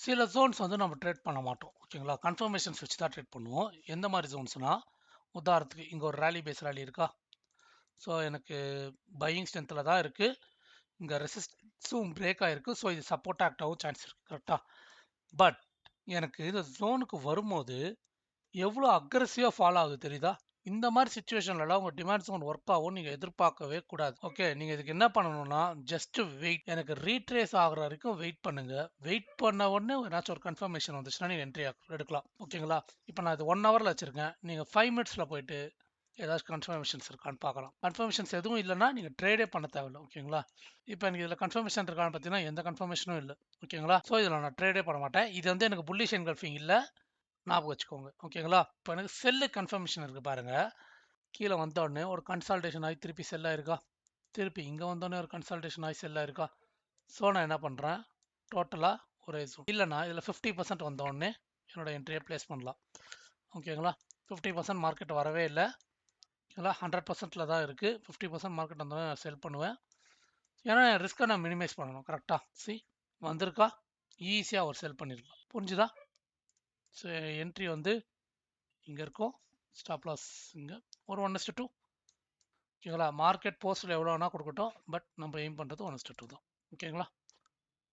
சில ஜோன்ஸ் வந்து நம்ம ட்ரேட் பண்ண மாட்டோம். ஓகேங்களா? கன்ஃபர்மேஷன்ஸ் வச்சு தான் ட்ரேட் பண்ணுவோம். எந்த மாதிரி ஜோன்ஸ்னா, உதாரணத்துக்கு இங்கே ஒரு ரேலி பேஸ் ரேலி இருக்கா? ஸோ எனக்கு பையிங் ஸ்ட்ரென்த்தில் தான் இருக்குது. இங்கே ரெசிஸ்டன்ஸும் பிரேக் ஆகிருக்கு. ஸோ இது சப்போர்ட் ஆக்ட் ஆகும் சான்ஸ் இருக்குது. கரெக்டாக? பட் எனக்கு இந்த ஜோனுக்கு வரும்போது எவ்வளோ அக்ரெசிவாக ஃபாலோ ஆகுது தெரியுதா? இந்த மாதிரி சுச்சுவேஷன்லலாம் உங்கள் டிமாண்ட் ஜோன் ஒர்க் ஆகும் நீங்கள் எதிர்பார்க்கவே கூடாது. ஓகே, நீங்கள் இதுக்கு என்ன பண்ணணும்னா ஜஸ்ட் வெயிட். எனக்கு ரீட்ரேஸ் ஆகிற வரைக்கும் வெயிட் பண்ணுங்க. வெயிட் பண்ண உடனே ஏதாச்சும் ஒரு கன்ஃபர்மேஷன் வந்துச்சுன்னா நீங்கள் என்ட்ரி எடுக்கலாம். ஓகேங்களா? இப்போ நான் இது 1 ஹவரில் வச்சுருக்கேன். நீங்கள் 5 மினிட்ஸில் போயிட்டு ஏதாச்சும் கன்ஃபர்மேஷன்ஸ் இருக்கான்னு பார்க்கலாம். கன்ஃபர்மேஷன்ஸ் எதுவும் இல்லைன்னா நீங்கள் ட்ரேடே பண்ண தேவையில்லை. ஓகேங்களா? இப்போ எனக்கு இதில் கன்ஃபர்மேஷன் இருக்கான்னு பார்த்தீங்கன்னா எந்த கன்ஃபர்மேஷனும் இல்லை. ஓகேங்களா? ஸோ இதில் நான் ட்ரேடே பண்ண மாட்டேன். இது வந்து எனக்கு புல்லிஷ் என்கல்ஃபிங் இல்லை, ஞாபகம் வச்சுக்கோங்க. ஓகேங்களா? இப்போ எனக்கு செல்லு கன்ஃபர்மேஷன் இருக்குது பாருங்கள். கீழே வந்தோடனே ஒரு கன்சல்டேஷன் ஆகி திருப்பி செல்லாக இருக்கா? திருப்பி இங்கே வந்தோடனே ஒரு கன்சல்டேஷன் ஆகி செல்லாக இருக்கா? ஸோ நான் என்ன பண்ணுறேன், டோட்டலாக ஒரே ஜோன் இல்லைனா இதில் 50% வந்தோடனே என்னோடய என்ட்ரியை ப்ளேஸ் பண்ணலாம். ஓகேங்களா? 50% மார்க்கெட் வரவே இல்லை. ஓகேங்களா? 100%ல் தான் இருக்குது. 50% மார்க்கெட் வந்தோடனே நான் செல் பண்ணுவேன். ஏன்னா என் ரிஸ்க்கை நான் மினிமைஸ் பண்ணணும். கரெக்டாக சி வந்திருக்கா, ஈஸியாக ஒரு செல் பண்ணிடலாம். புரிஞ்சுதா? ஸோ என்ட்ரி வந்து இங்கே இருக்கும், ஸ்டாப் லாஸ் இங்கே ஒரு 1:2. ஓகேங்களா? மார்க்கெட் போஸ்ட்டில் எவ்வளோ வேணால் கொடுக்கட்டும், பட் நம்ம எய்ம் பண்ணுறது 1:2 தான். ஓகேங்களா?